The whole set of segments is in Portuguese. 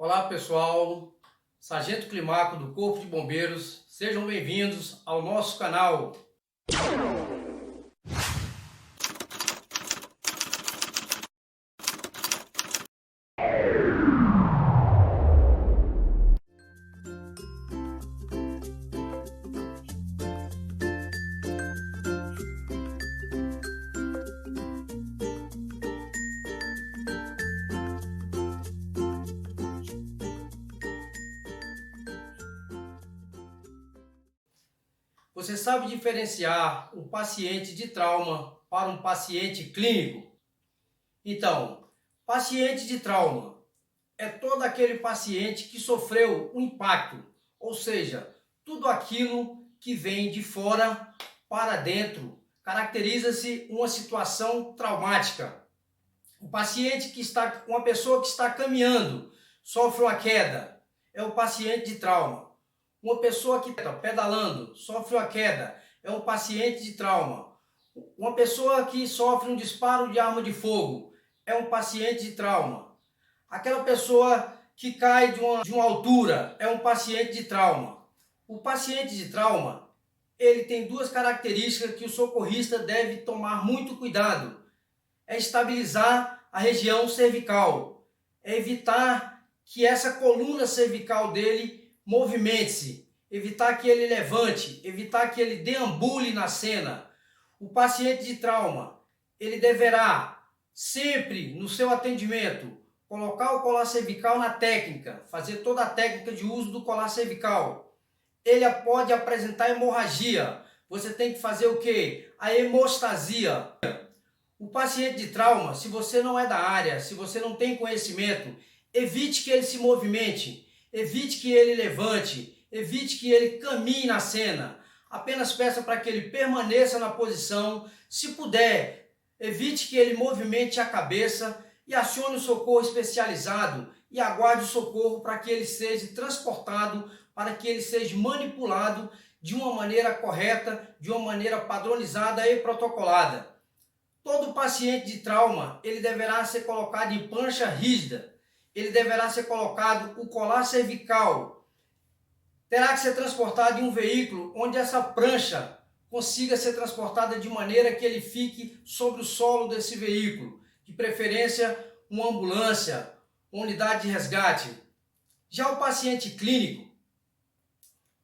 Olá pessoal, Sargento Climaco do Corpo de Bombeiros, sejam bem-vindos ao nosso canal. Você sabe diferenciar um paciente de trauma para um paciente clínico? Então, paciente de trauma é todo aquele paciente que sofreu um impacto, ou seja, tudo aquilo que vem de fora para dentro. Caracteriza-se uma situação traumática. O paciente uma pessoa que está caminhando, sofre uma queda, é o paciente de trauma. Uma pessoa que está pedalando, sofre uma queda, é um paciente de trauma. Uma pessoa que sofre um disparo de arma de fogo, é um paciente de trauma. Aquela pessoa que cai de uma altura, é um paciente de trauma. O paciente de trauma, ele tem duas características que o socorrista deve tomar muito cuidado. É estabilizar a região cervical, é evitar que essa coluna cervical dele movimente-se, evitar que ele levante, evitar que ele deambule na cena. O paciente de trauma, ele deverá sempre no seu atendimento colocar o colar cervical na técnica, fazer toda a técnica de uso do colar cervical. Ele pode apresentar hemorragia, você tem que fazer o quê? A hemostasia. O paciente de trauma, se você não é da área, se você não tem conhecimento, evite que ele se movimente, evite que ele levante, evite que ele caminhe na cena. Apenas peça para que ele permaneça na posição. Se puder, evite que ele movimente a cabeça e acione o socorro especializado e aguarde o socorro para que ele seja transportado, para que ele seja manipulado de uma maneira correta, de uma maneira padronizada e protocolada. Todo paciente de trauma, ele deverá ser colocado em prancha rígida, ele deverá ser colocado o colar cervical, terá que ser transportado em um veículo onde essa prancha consiga ser transportada de maneira que ele fique sobre o solo desse veículo, de preferência uma ambulância, uma unidade de resgate. Já o paciente clínico,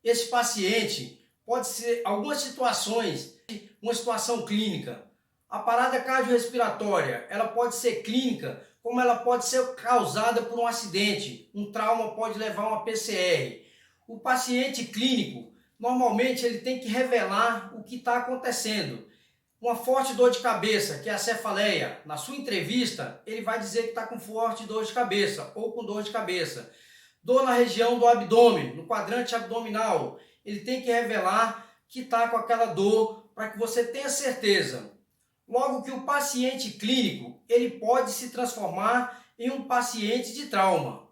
esse paciente pode ser algumas situações, uma situação clínica. A parada cardiorrespiratória, ela pode ser clínica, como ela pode ser causada por um acidente. Um trauma pode levar a uma PCR. O paciente clínico, normalmente ele tem que revelar o que está acontecendo. Uma forte dor de cabeça, que é a cefaleia. Na sua entrevista, ele vai dizer que está com forte dor de cabeça ou com dor de cabeça. Dor na região do abdômen, no quadrante abdominal. Ele tem que revelar que está com aquela dor para que você tenha certeza. Logo que o paciente clínico, ele pode se transformar em um paciente de trauma.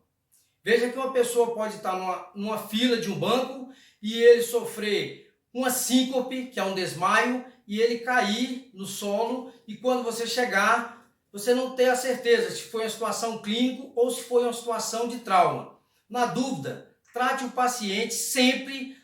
Veja que uma pessoa pode estar numa fila de um banco e ele sofrer uma síncope, que é um desmaio, e ele cair no solo e quando você chegar, você não ter a certeza se foi uma situação clínica ou se foi uma situação de trauma. Na dúvida, trate o paciente sempre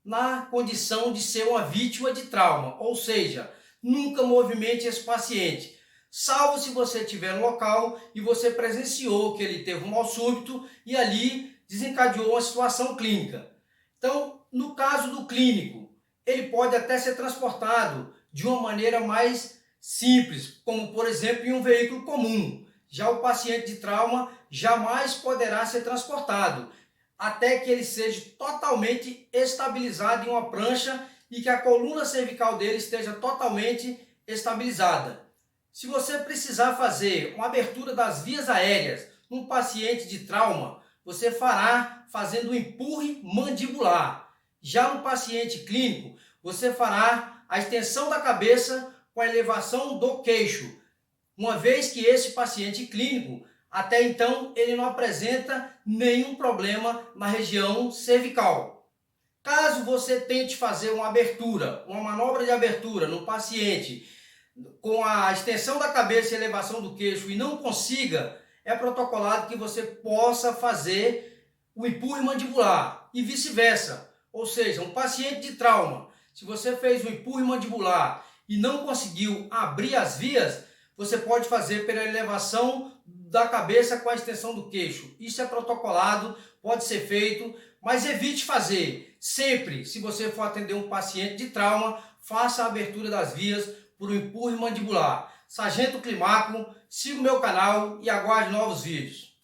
na condição de ser uma vítima de trauma, ou seja, nunca movimente esse paciente, salvo se você estiver no local e você presenciou que ele teve um mal súbito e ali desencadeou uma situação clínica. Então, no caso do clínico, ele pode até ser transportado de uma maneira mais simples, como por exemplo em um veículo comum. Já o paciente de trauma jamais poderá ser transportado, até que ele seja totalmente estabilizado em uma prancha e que a coluna cervical dele esteja totalmente estabilizada. Se você precisar fazer uma abertura das vias aéreas num paciente de trauma, você fará fazendo um empurre mandibular. Já no paciente clínico, você fará a extensão da cabeça com a elevação do queixo, uma vez que esse paciente clínico, até então, ele não apresenta nenhum problema na região cervical. Caso você tente fazer uma abertura, uma manobra de abertura no paciente com a extensão da cabeça e elevação do queixo e não consiga, é protocolado que você possa fazer o empurre mandibular e vice-versa. Ou seja, um paciente de trauma, se você fez o empurre mandibular e não conseguiu abrir as vias, você pode fazer pela elevação da cabeça com a extensão do queixo. Isso é protocolado, pode ser feito, mas evite fazer. Sempre, se você for atender um paciente de trauma, faça a abertura das vias por um empurre mandibular. Sargento Climaco, siga o meu canal e aguarde novos vídeos.